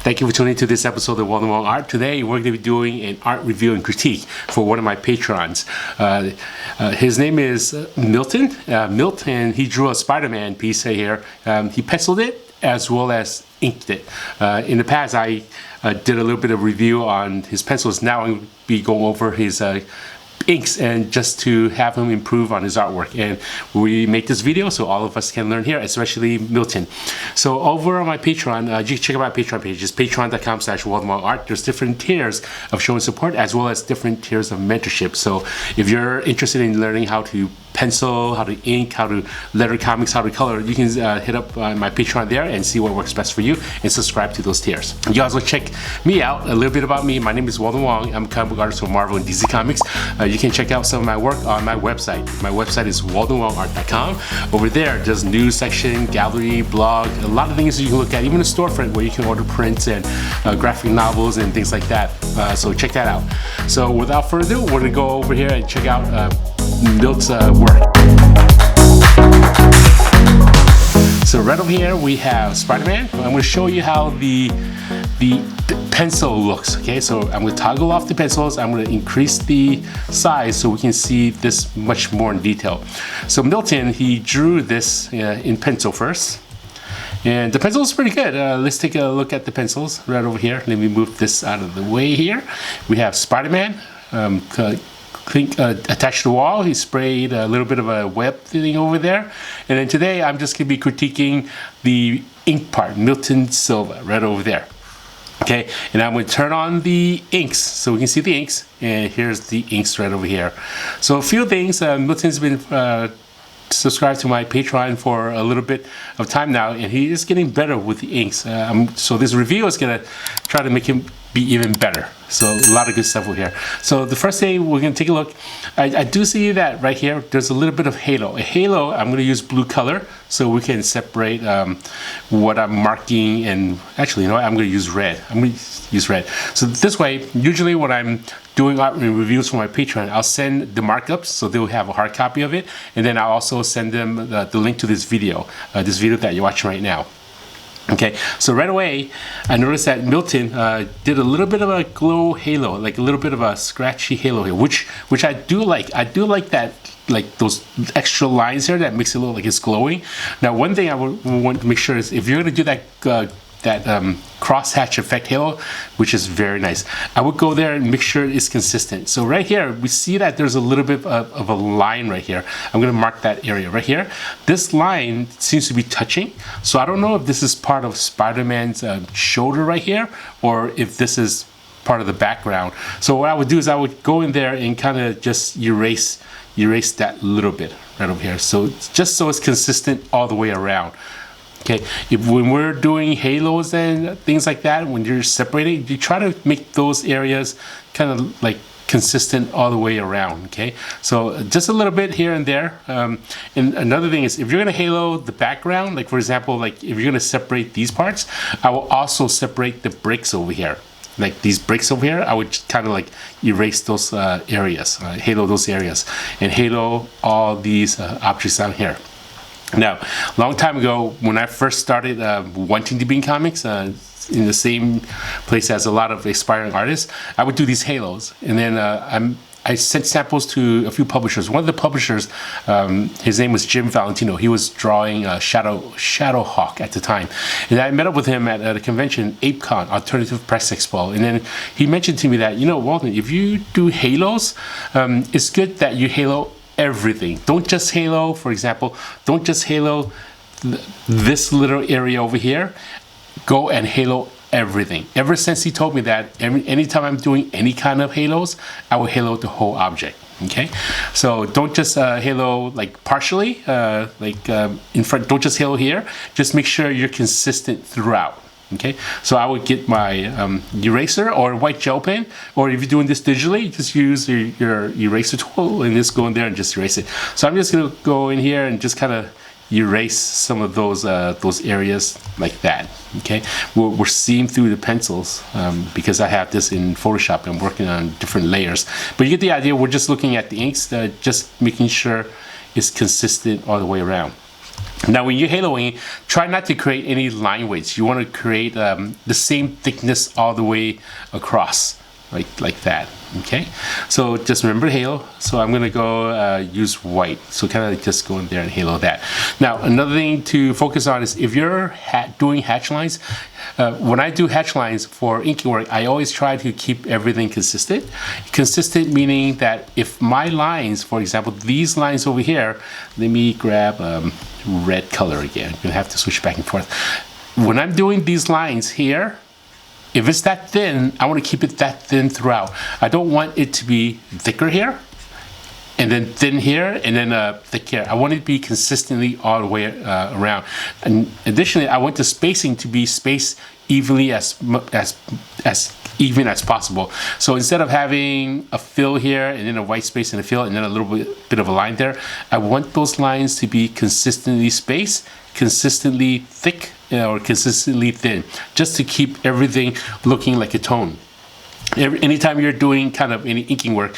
Thank you for tuning to this episode of Walden Wong Art. Today we're going to be doing an art review and critique for one of my patrons. His name is Milton, and he drew a Spider-Man piece here. He penciled it as well as inked it. In the past I did a little bit of review on his pencils. Now I'm going to be going over his inks and just to have him improve on his artwork, and we make this video so all of us can learn here, especially Milton. So over on my Patreon, you can check out my Patreon page. It's patreon.com/WaldenWongArt. There's different tiers of showing support as well as different tiers of mentorship. So if you're interested in learning how to pencil, how to ink, how to letter comics, how to color, you can hit up my Patreon there and see what works best for you and subscribe to those tiers. You also check me out, a little bit about me. My name is Walden Wong. I'm a comic book artist for Marvel and DC Comics. You can check out some of my work on my website. My website is waldenwongart.com. Over there, there's news section, gallery, blog, a lot of things you can look at, even a storefront where you can order prints and graphic novels and things like that. So check that out. So without further ado, we're gonna go over here and check out Milt's work. So right over here we have Spider-Man. I'm going to show you how the pencil looks. Okay, so I'm going to toggle off the pencils. I'm going to increase the size so we can see this much more in detail. So Milton, he drew this in pencil first. And the pencil is pretty good. Let's take a look at the pencils right over here. Let me move this out of the way here. We have Spider-Man attached to the wall. He sprayed a little bit of a web thing over there. And then today I'm just going to be critiquing the ink part, Milton Silva, right over there. Okay, and I'm going to turn on the inks so we can see the inks. And here's the inks right over here. So a few things. Milton's been subscribed to my Patreon for a little bit of time now, and he is getting better with the inks. So this review is going to try to make him be even better. So a lot of good stuff over here. So the first thing we're going to take a look. I do see that right here there's a little bit of halo. A halo, I'm going to use blue color so we can separate what I'm marking, and actually, you know what, I'm going to use red. I'm going to use red. So this way, usually when I'm doing art reviews for my Patreon, I'll send the markups so they'll have a hard copy of it, and then I'll also send them the link to this video that you're watching right now. Okay, so right away I noticed that Milton did a little bit of a glow halo, like a little bit of a scratchy halo here, which I do like. I do like that, like those extra lines here that makes it look like it's glowing. Now, one thing I would want to make sure is if you're going to do that crosshatch effect halo, which is very nice, I would go there and make sure it's consistent. So right here we see that there's a little bit of a line right here. I'm going to mark that area right here. This line seems to be touching, so I don't know if this is part of Spider-Man's shoulder right here or if this is part of the background. So what I would do is I would go in there and kind of just erase that little bit right over here, so just so it's consistent all the way around. Okay, when we're doing halos and things like that, when you're separating, you try to make those areas kind of like consistent all the way around. Okay, so just a little bit here and there. And another thing is, if you're going to halo the background, like for example, like if you're going to separate these parts, I will also separate the bricks over here. Like these bricks over here, I would kind of like erase those areas, halo those areas, and halo all these objects down here. Now, a long time ago, when I first started wanting to be in comics, in the same place as a lot of aspiring artists, I would do these halos, and then I sent samples to a few publishers. One of the publishers, his name was Jim Valentino. He was drawing Shadowhawk at the time, and I met up with him at a convention, ApeCon, Alternative Press Expo, and then he mentioned to me that, you know, Walden, if you do halos, it's good that you halo everything. Don't just halo, for example, don't just halo this little area over here. Go and halo everything. Ever since he told me that, anytime I'm doing any kind of halos, I will halo the whole object. Okay, so don't just halo like partially, in front. Don't just halo here. Just make sure you're consistent throughout. Okay, so I would get my eraser or white gel pen, or if you're doing this digitally, just use your eraser tool and just go in there and just erase it. So I'm just gonna go in here and just kind of erase some of those areas like that. Okay, we're seeing through the pencils because I have this in Photoshop. I'm working on different layers, but you get the idea. We're just looking at the inks, just making sure it's consistent all the way around. Now, when you're haloing, try not to create any line weights. You want to create the same thickness all the way across, like that. Okay, so just remember halo. So I'm gonna go use white. So kind of just go in there and halo that. Now, another thing to focus on is if you're doing hatch lines. When I do hatch lines for inking work, I always try to keep everything consistent. Consistent meaning that if my lines, for example, these lines over here, let me grab red color again. I'm gonna have to switch back and forth. When I'm doing these lines here, if it's that thin, I want to keep it that thin throughout. I don't want it to be thicker here, and then thin here, and then thick here. I want it to be consistently all the way around. And additionally, I want the spacing to be spaced evenly as even as possible. So instead of having a fill here and then a white space and a fill and then a little bit of a line there, I want those lines to be consistently spaced, consistently thick, or consistently thin, just to keep everything looking like a tone. Anytime you're doing kind of any inking work,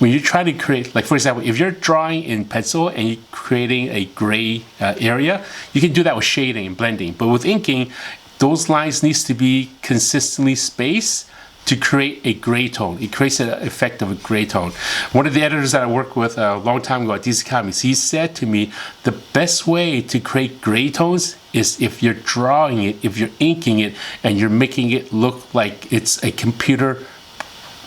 when you're trying to create, like for example, if you're drawing in pencil and you're creating a gray area, you can do that with shading and blending. But with inking, those lines needs to be consistently spaced to create a gray tone. It creates an effect of a gray tone. One of the editors that I worked with a long time ago at DC Comics, he said to me, the best way to create gray tones is if you're drawing it, if you're inking it, and you're making it look like it's a computer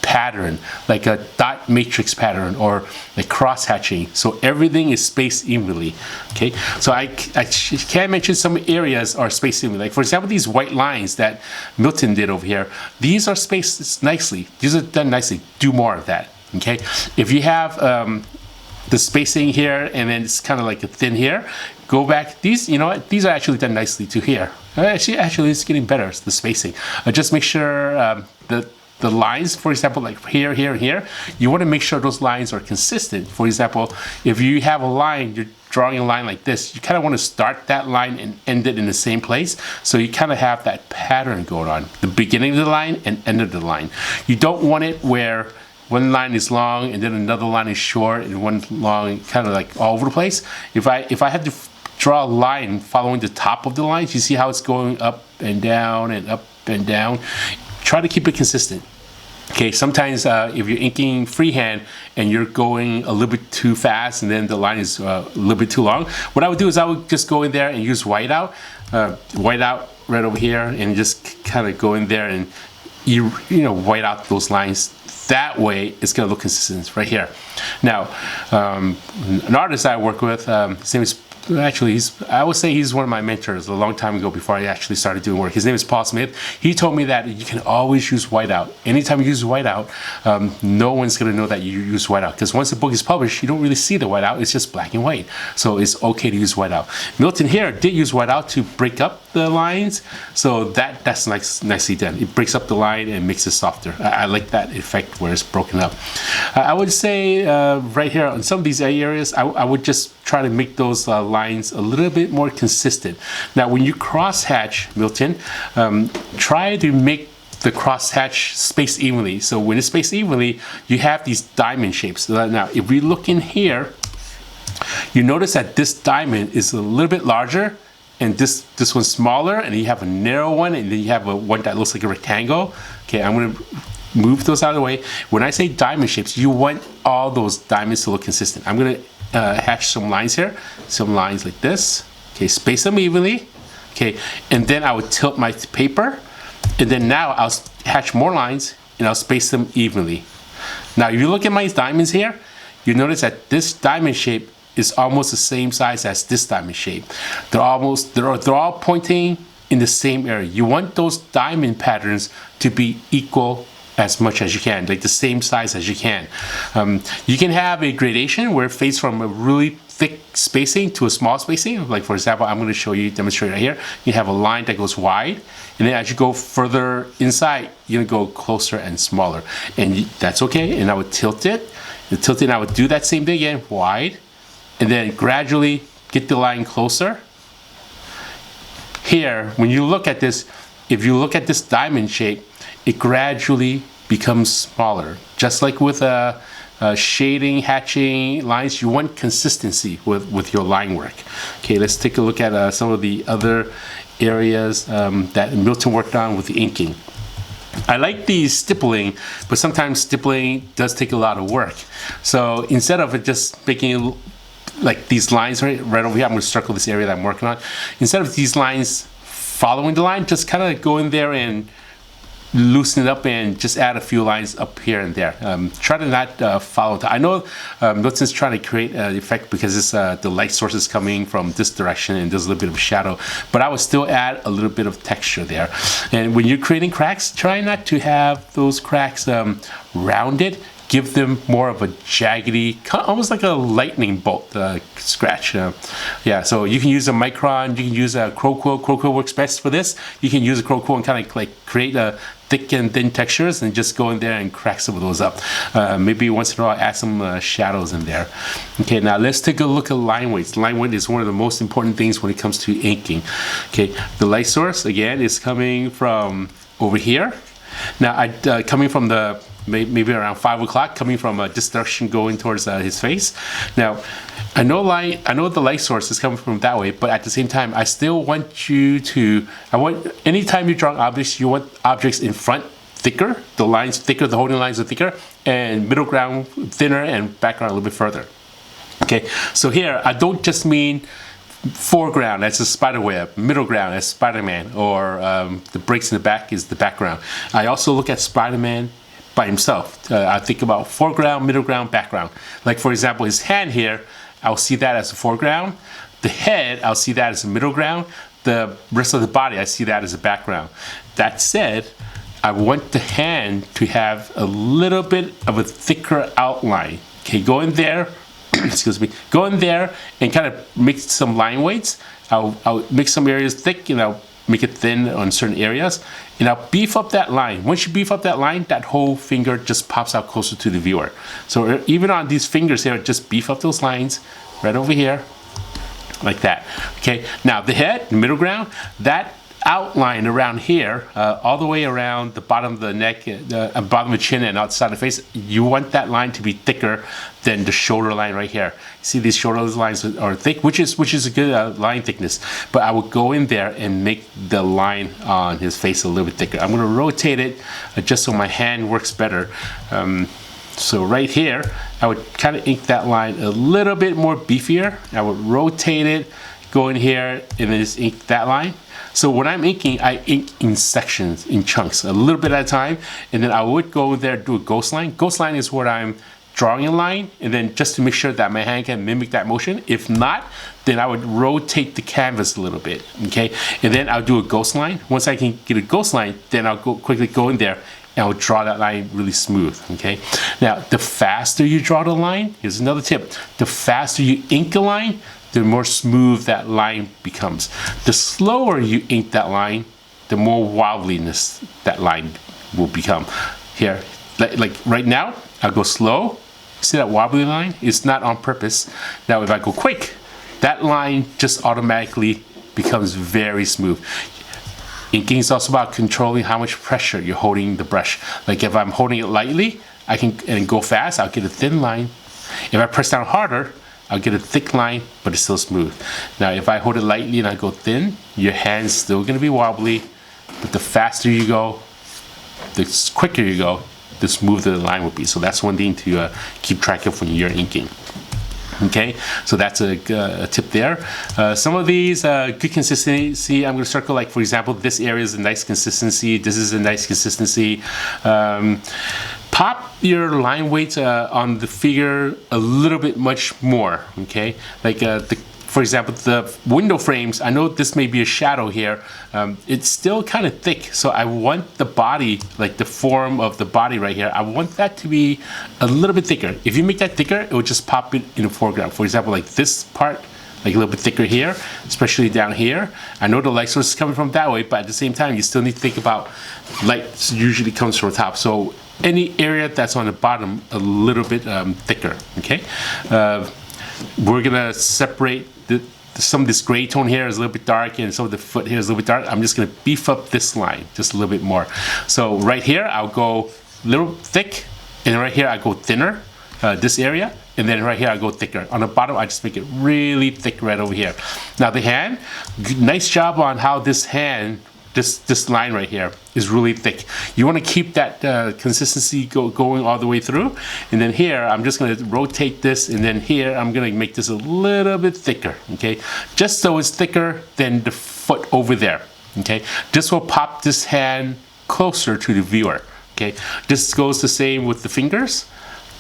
pattern, like a dot matrix pattern or like cross hatching. So everything is spaced evenly. Okay, so I can mention some areas are spaced evenly. Like for example, these white lines that Milton did over here, these are spaced nicely. These are done nicely. Do more of that. Okay, if you have the spacing here and then it's kind of like a thin here, go back. These, you know what, these are actually done nicely to here. Actually it's getting better, the spacing. Just make sure the lines, for example, like here, here, here, you want to make sure those lines are consistent. For example, if you have a line, you're drawing a line like this, you kind of want to start that line and end it in the same place. So you kind of have that pattern going on, the beginning of the line and end of the line. You don't want it where one line is long and then another line is short and one long, kind of like all over the place. If I had to draw a line following the top of the lines, you see how it's going up and down and up and down. Try to keep it consistent. Okay, sometimes if you're inking freehand and you're going a little bit too fast and then the line is a little bit too long, what I would do is I would just go in there and use whiteout right over here, and just kind of go in there and you know white out those lines. That way it's going to look consistent right here. Now, an artist I work with, his name is actually, I would say he's one of my mentors a long time ago before I actually started doing work. His name is Paul Smith. He told me that you can always use whiteout. Anytime you use whiteout, no one's going to know that you use whiteout, because once the book is published, you don't really see the whiteout. It's just black and white. So it's okay to use whiteout. Milton here did use whiteout to break up the lines, so that's nicely done. It breaks up the line and makes it softer. I like that effect where it's broken up. I would say right here on some of these areas, I would just try to make those lines a little bit more consistent. Now, when you cross hatch, Milton, try to make the cross hatch spaced evenly. So when it's spaced evenly, you have these diamond shapes. Now, if we look in here, you notice that this diamond is a little bit larger, and this one's smaller, and you have a narrow one, and then you have one that looks like a rectangle. Okay, I'm gonna move those out of the way. When I say diamond shapes, you want all those diamonds to look consistent. I'm gonna hatch some lines here, some lines like this. Okay, space them evenly. Okay, and then I would tilt my paper, and then now I'll hatch more lines and I'll space them evenly. Now, if you look at my diamonds here, you notice that this diamond shape is almost the same size as this diamond shape. They're all pointing in the same area. You want those diamond patterns to be equal as much as you can, like the same size as you can. You can have a gradation where it fades from a really thick spacing to a small spacing. Like for example, I'm going to demonstrate right here. You have a line that goes wide, and then as you go further inside, you're going to go closer and smaller, and that's okay. And I would tilt it, and I would do that same thing again, wide, and then gradually get the line closer. Here, when you look at this, if you look at this diamond shape, it gradually becomes smaller. Just like with shading, hatching lines, you want consistency with your line work. Okay, let's take a look at some of the other areas that Milton worked on with the inking. I like the stippling, but sometimes stippling does take a lot of work. So instead of it just making like these lines right over here, I'm going to circle this area that I'm working on. Instead of these lines following the line, just kind of go in there and loosen it up and just add a few lines up here and there. Try to not follow it. I know Milton's trying to create an effect because it's, the light source is coming from this direction and there's a little bit of shadow, but I would still add a little bit of texture there. And when you're creating cracks, try not to have those cracks rounded. Give them more of a jaggedy, almost like a lightning bolt scratch. Yeah, so you can use a micron, you can use a crow quill. Crow quill works best for this. You can use a crow quill and kind of like create a thick and thin textures and just go in there and crack some of those up. Maybe once in a while add some shadows in there. Okay, now let's take a look at line weights. Line weight is one of the most important things when it comes to inking. Okay, the light source again is coming from over here. Now, coming from the maybe around 5 o'clock, coming from this direction going towards his face. Now, I know the light source is coming from that way, but at the same time, I still want you to, anytime you draw objects, you want objects in front thicker, the lines thicker, the holding lines are thicker, and middle ground thinner, and background a little bit further. Okay, so here, I don't just mean foreground as a spider web, middle ground as Spider-Man, or the breaks in the back is the background. I also look at Spider-Man by himself. I think about foreground, middle ground, background. Like for example, his hand here, I'll see that as a foreground. The head, I'll see that as a middle ground. The rest of the body, I see that as a background. That said, I want the hand to have a little bit of a thicker outline. Okay, go in there, excuse me, go in there and kind of make some line weights. I'll make some areas thick and I'll make it thin on certain areas, and I'll beef up that line. Once you beef up that line, that whole finger just pops out closer to the viewer. So even on these fingers here, just beef up those lines right over here, like that. Okay, now the head, the middle ground, that outline around here, all the way around the bottom of the neck, bottom of the chin and outside the face, you want that line to be thicker than the shoulder line right here. See, these shoulder lines are thick, which is a good line thickness. But I would go in there and make the line on his face a little bit thicker. I'm going to rotate it just so my hand works better. So right here, I would kind of ink that line a little bit more beefier. I would rotate it, go in here, and then just ink that line. So when I'm inking, I ink in sections, in chunks, a little bit at a time, and then I would go there, do a ghost line. Ghost line is where I'm drawing a line, and then just to make sure that my hand can mimic that motion. If not, then I would rotate the canvas a little bit, okay? And then I'll do a ghost line. Once I can get a ghost line, then I'll quickly go in there and I'll draw that line really smooth, okay? Now, the faster you draw the line, here's another tip. The faster you ink a line, the more smooth that line becomes. The slower you ink that line, the more wobbliness that line will become. Here, like right now, I'll go slow. See that wobbly line? It's not on purpose. Now if I go quick, that line just automatically becomes very smooth. Inking is also about controlling how much pressure you're holding the brush. Like if I'm holding it lightly, I can and go fast, I'll get a thin line. If I press down harder, I'll get a thick line, but it's still smooth. Now, if I hold it lightly and I go thin, your hand's still gonna be wobbly, but the faster you go, the quicker you go, the smoother the line will be. So that's one thing to keep track of when you're inking. Okay, so that's a tip there. Some of these, good consistency, I'm gonna circle, like for example, this area is a nice consistency, this is a nice consistency. Pop your line weights on the figure a little bit much more, okay? Like for example, the window frames, I know this may be a shadow here, it's still kind of thick, so I want the body, like the form of the body right here, I want that to be a little bit thicker. If you make that thicker, it will just pop it in the foreground. For example, like this part, like a little bit thicker here, especially down here. I know the light source is coming from that way, but at the same time, you still need to think about light usually comes from the top. So any area that's on the bottom, a little bit thicker, okay? We're gonna separate some of this gray tone here is a little bit dark and some of the foot here is a little bit dark. I'm just gonna beef up this line just a little bit more. So right here, I'll go a little thick, and right here I go thinner. this area, and then right here I go thicker. On the bottom I just make it really thick right over here. Now the hand, nice job on how this hand, this line right here is really thick. You want to keep that consistency going all the way through. And then here I'm just going to rotate this, and then here I'm going to make this a little bit thicker, okay, just so it's thicker than the foot over there. Okay, this will pop this hand closer to the viewer. Okay, this goes the same with the fingers.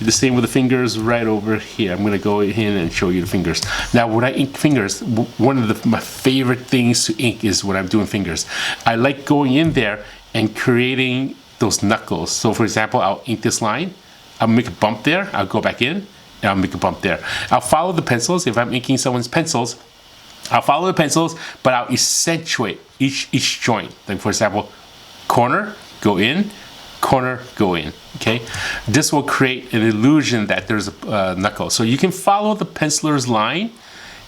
The same with the fingers right over here. I'm going to go in and show you the fingers. Now, when I ink fingers, one of my favorite things to ink is when I'm doing fingers. I like going in there and creating those knuckles. So, for example, I'll ink this line. I'll make a bump there. I'll go back in, and I'll make a bump there. I'll follow the pencils. If I'm inking someone's pencils, I'll follow the pencils, but I'll accentuate each joint. Like, for example, corner, go in, corner, go in. Okay, this will create an illusion that there's a knuckle. So you can follow the penciler's line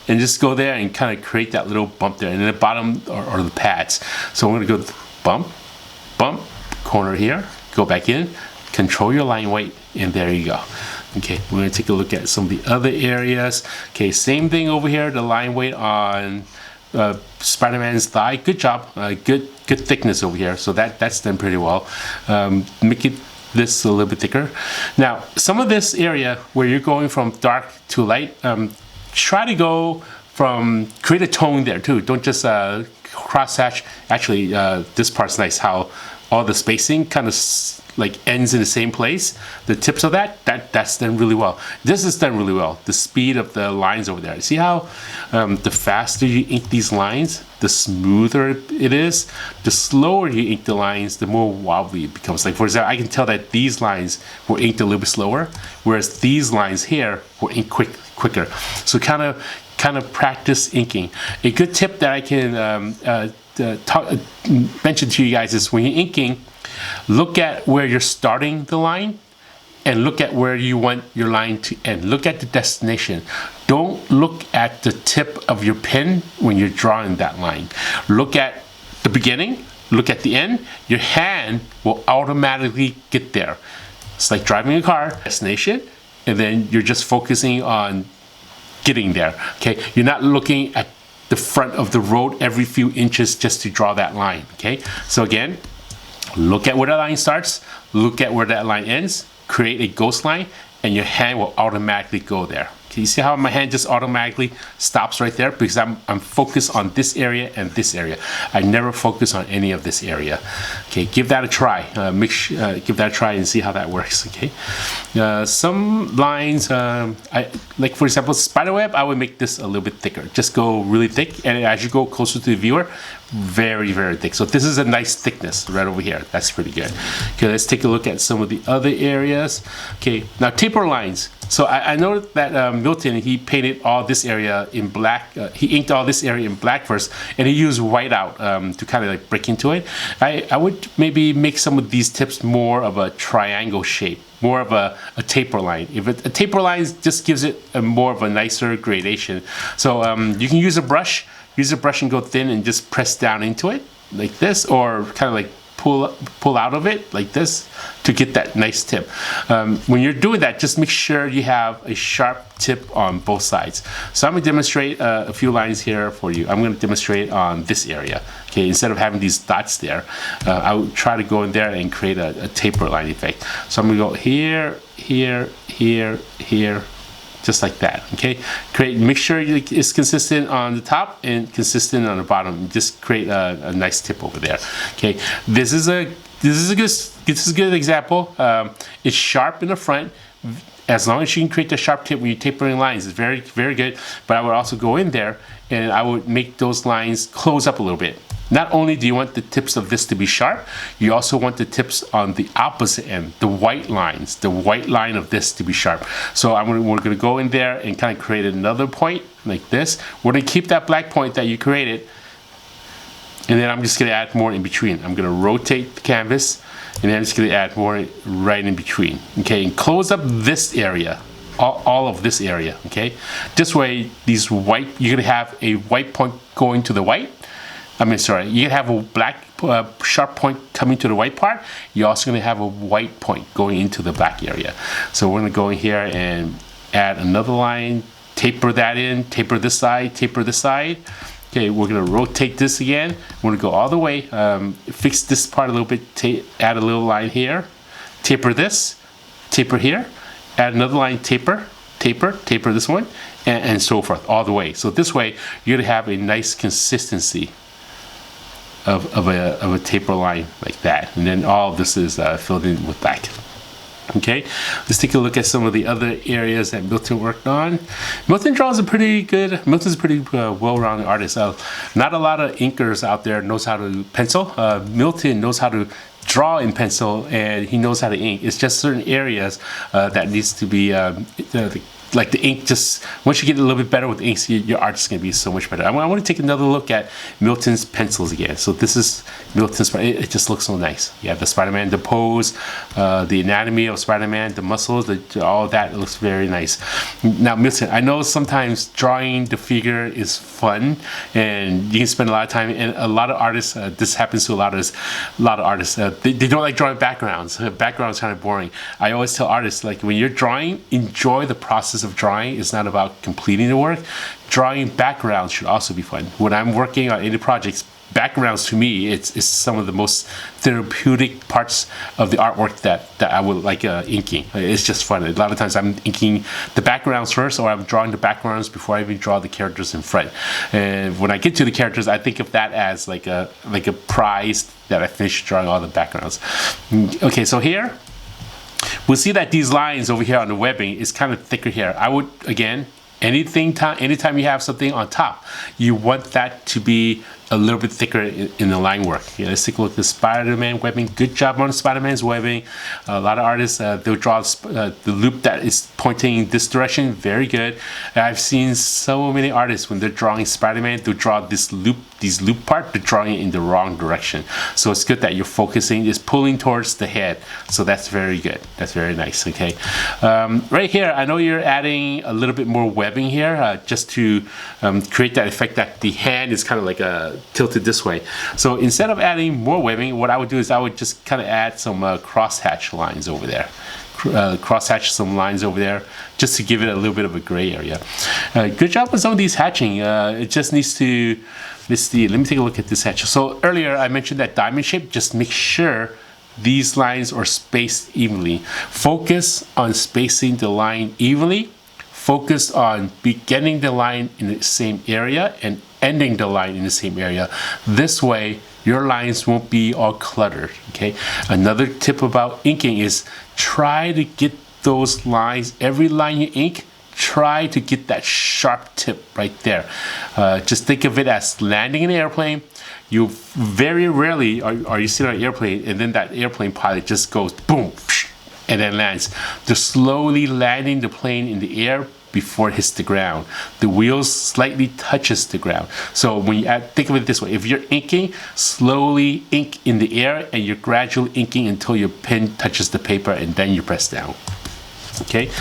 and just go there and kind of create that little bump there. And then the bottom are the pads. So I'm going to go bump, bump, corner here, go back in, control your line weight, and there you go. Okay, we're going to take a look at some of the other areas. Okay, same thing over here, the line weight on Spider-Man's thigh. Good job, good thickness over here. So that's done pretty well. Make it this a little bit thicker. Now, some of this area where you're going from dark to light, try to go from, create a tone there too. Don't just cross hatch. Actually, this part's nice, how all the spacing kind of like ends in the same place. The tips of that's done really well. This is done really well. The speed of the lines over there. See how the faster you ink these lines, the smoother it is. The slower you ink the lines, the more wobbly it becomes. Like, for example, I can tell that these lines were inked a little bit slower, whereas these lines here were inked quicker. So kind of practice inking. A good tip that I can mention to you guys is when you're inking, look at where you're starting the line and look at where you want your line to end. Look at the destination. Don't look at the tip of your pen when you're drawing that line. Look at the beginning, look at the end. Your hand will automatically get there. It's like driving a car, destination, and then you're just focusing on getting there. Okay, you're not looking at the front of the road every few inches just to draw that line. Okay, so again, look at where that line starts, look at where that line ends, create a ghost line, and your hand will automatically go there. Okay, you see how my hand just automatically stops right there? Because I'm focused on this area and this area. I never focus on any of this area. Okay, give that a try. Give that a try and see how that works. Okay, some lines, like for example, spiderweb, I would make this a little bit thicker. Just go really thick, and as you go closer to the viewer, very, very thick. So this is a nice thickness right over here. That's pretty good. Okay, let's take a look at some of the other areas. Okay, now taper lines. So I noticed that Milton, he painted all this area in black. He inked all this area in black first, and he used white out to kind of like break into it. I would maybe make some of these tips more of a triangle shape, more of a taper line. If a taper line just gives it more of a nicer gradation. So you can use a brush and go thin and just press down into it like this, or kind of like pull out of it like this to get that nice tip. When you're doing that, just make sure you have a sharp tip on both sides. So I'm going to demonstrate a few lines here for you. I'm going to demonstrate on this area. Okay, instead of having these dots there, I would try to go in there and create a taper line effect. So I'm going to go here, here, here, here, just like that. Okay, make sure it's consistent on the top and consistent on the bottom. Just create a nice tip over there. Okay, this is a good example. It's sharp in the front. As long as you can create the sharp tip when you're tapering lines, it's very, very good. But I would also go in there and I would make those lines close up a little bit. Not only do you want the tips of this to be sharp, you also want the tips on the opposite end, the white lines, the white line of this to be sharp. So we're going to go in there and kind of create another point like this. We're going to keep that black point that you created, and then I'm just going to add more in between. I'm going to rotate the canvas, and then I'm just going to add more right in between. Okay, and close up this area. All of this area. Okay, this way you're going to have a white point going to the white. You're gonna have a black sharp point coming to the white part, you're also going to have a white point going into the black area. So we're going to go in here and add another line, taper that in, taper this side, taper this side. Okay, we're going to rotate this again. We're going to go all the way, fix this part a little bit, add a little line here, taper this, taper here, add another line, taper, taper, taper this one, and so forth, all the way. So this way, you're going to have a nice consistency of a taper line like that. And then all of this is filled in with black. Okay, let's take a look at some of the other areas that Milton worked on. Milton's a pretty well-rounded artist. Not a lot of inkers out there knows how to pencil. Milton knows how to draw in pencil, and he knows how to ink. It's just certain areas that needs to be like the ink. Just once you get a little bit better with inks, your art's going to be so much better. I want to take another look at Milton's pencils again. So this is Milton's. It just looks so nice. Yeah, the Spider-Man, the pose, the anatomy of Spider-Man, the muscles, all that looks very nice. Now Milton, I know sometimes drawing the figure is fun, and you can spend a lot of time. And a lot of artists, this happens to a lot of artists. They don't like drawing backgrounds. Backgrounds kind of boring. I always tell artists, like, when you're drawing, enjoy the process of drawing. It's not about completing the work. Drawing backgrounds should also be fun. When I'm working on any projects, backgrounds to me, it's some of the most therapeutic parts of the artwork that I would like inking. It's just fun. A lot of times I'm inking the backgrounds first, or I'm drawing the backgrounds before I even draw the characters in front. And when I get to the characters, I think of that as like a prize that I finished drawing all the backgrounds. Okay, so here we'll see that these lines over here on the webbing is kind of thicker here. I would, again, anytime you have something on top, you want that to be a little bit thicker in the line work. Yeah, let's take a look at the Spider-Man webbing. Good job on Spider-Man's webbing. A lot of artists, they'll draw the loop that is pointing this direction. Very good. I've seen so many artists, when they're drawing Spider-Man, they'll draw these loop part, they're drawing it in the wrong direction. So it's good that you're focusing, is pulling towards the head. So that's very good. That's very nice. Okay. Right here, I know you're adding a little bit more webbing here, just to create that effect that the hand is kind of like tilted this way. So instead of adding more webbing, what I would do is I would just kind of add some crosshatch lines over there. Crosshatch some lines over there, just to give it a little bit of a gray area. Good job with some of these hatching. It just needs to, let me take a look at this hatch. So earlier I mentioned that diamond shape. Just make sure these lines are spaced evenly. Focus on spacing the line evenly. Focus on beginning the line in the same area and ending the line in the same area. This way, your lines won't be all cluttered, okay? Another tip about inking is try to get those lines, every line you ink, try to get that sharp tip right there. Just think of it as landing an airplane. You very rarely are you sitting on an airplane and then that airplane pilot just goes boom, and then lands. Just slowly landing the plane in the air before it hits the ground. The wheels slightly touches the ground. So when you think of it this way, if you're inking, slowly ink in the air, and you're gradually inking until your pen touches the paper, and then you press down. Okay,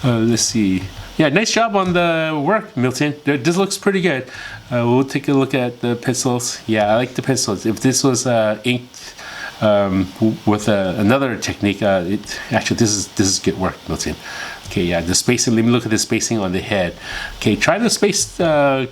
let's see. Yeah, nice job on the work, Milton. This looks pretty good. We'll take a look at the pencils. Yeah, I like the pencils. If this was inked with another technique, actually this is good work, Milton. Okay, yeah, the spacing, let me look at the spacing on the head. Okay, try to space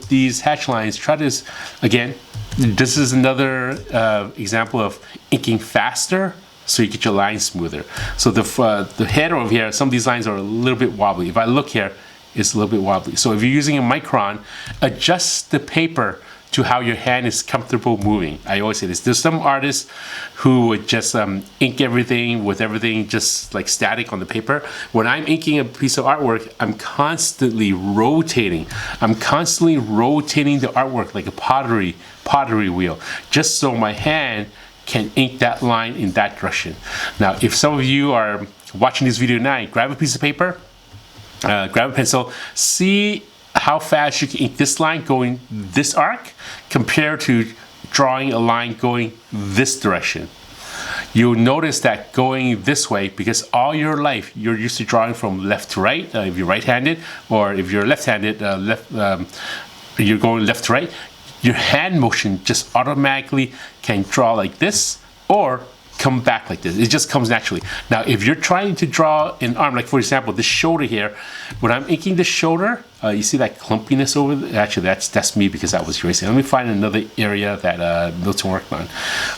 these hatch lines. Try this again. This is another example of inking faster, so you get your lines smoother. So the head over here, some of these lines are a little bit wobbly. If I look here, it's a little bit wobbly. So if you're using a micron, adjust the paper to how your hand is comfortable moving. I always say this. There's some artists who would just ink everything with everything just like static on the paper. When I'm inking a piece of artwork, I'm constantly rotating. I'm constantly rotating the artwork like a pottery wheel, just so my hand can ink that line in that direction. Now, if some of you are watching this video tonight, grab a piece of paper, grab a pencil, see how fast you can ink this line going this arc compared to drawing a line going this direction. You'll notice that going this way, because all your life you're used to drawing from left to right, if you're right-handed, or if you're left-handed, you're going left to right. your hand motion just automatically can draw like this or come back like this. It just comes naturally. Now, if you're trying to draw an arm, like for example, the shoulder here, when I'm inking the shoulder, you see that clumpiness over there? Actually, that's me because I was erasing. Let me find another area that Milton worked on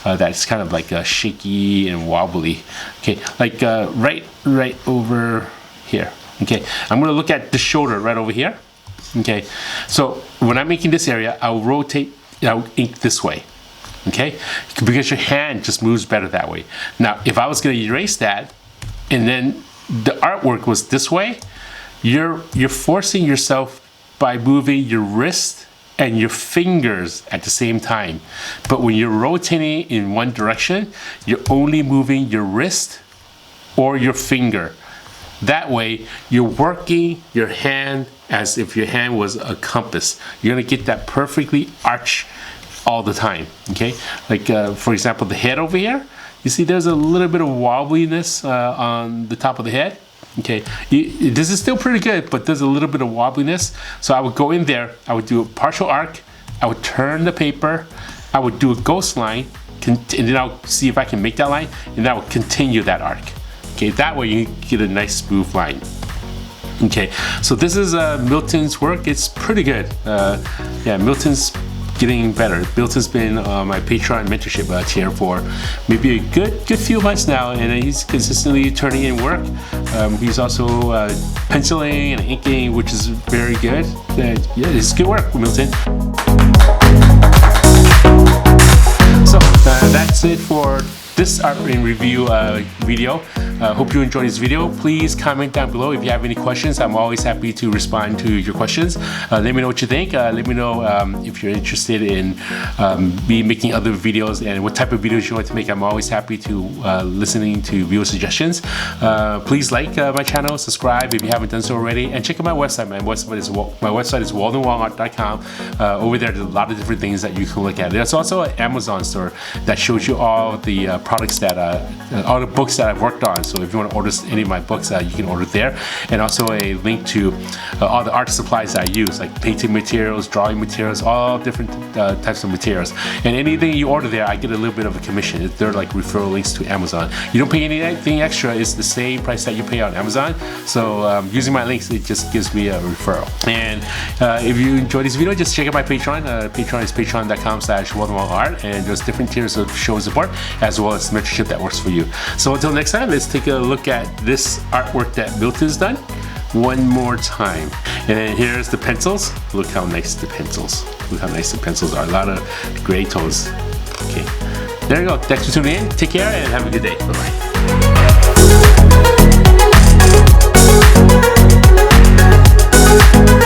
that's kind of like shaky and wobbly. Okay, like right over here. Okay, I'm gonna look at the shoulder right over here. Okay, so when I'm making this area, I'll rotate, I'll ink this way. Okay, because your hand just moves better that way. Now, if I was gonna erase that, and then the artwork was this way, you're forcing yourself by moving your wrist and your fingers at the same time. But when you're rotating in one direction, you're only moving your wrist or your finger. That way, you're working your hand as if your hand was a compass. You're gonna get that perfectly arched all the time, okay? Like, for example, the head over here, you see there's a little bit of wobbliness on the top of the head, okay? This is still pretty good, but there's a little bit of wobbliness. So I would go in there, I would do a partial arc, I would turn the paper, I would do a ghost line, and then I'll see if I can make that line, and I would continue that arc. Okay, that way you get a nice smooth line. Okay, so this is Milton's work. It's pretty good. Yeah, Milton's getting better. Milton's been my Patreon mentorship tier for maybe a good few months now, and he's consistently turning in work. He's also penciling and inking, which is very good. Yeah, it's good work, Milton. So that's it for this art in review video. Hope you enjoyed this video. Please comment down below if you have any questions. I'm always happy to respond to your questions. Let me know what you think. Let me know if you're interested in me making other videos and what type of videos you want to make. I'm always happy to listening to viewer suggestions. Please like my channel, subscribe if you haven't done so already, and check out my website. My website is waldenwongart.com. Over there, there's a lot of different things that you can look at. There's also an Amazon store that shows you all the products that all the books that I've worked on. So if you want to order any of my books, you can order there, and also a link to all the art supplies that I use, like painting materials, drawing materials, all different types of materials. And anything you order there, I get a little bit of a commission. They're like referral links to Amazon. You don't pay anything extra. It's the same price that you pay on Amazon. So using my links, it just gives me a referral. And if you enjoyed this video, just check out my Patreon. Patreon is patreon.com/waldenwongart, and there's different tiers of show support as well as mentorship that works for you. So until next time, let's take a look at this artwork that Milton's done one more time. And then here's the pencils. Look how nice the pencils. Look how nice the pencils are. A lot of gray tones. Okay, there you go. Thanks for tuning in. Take care and have a good day. Bye-bye.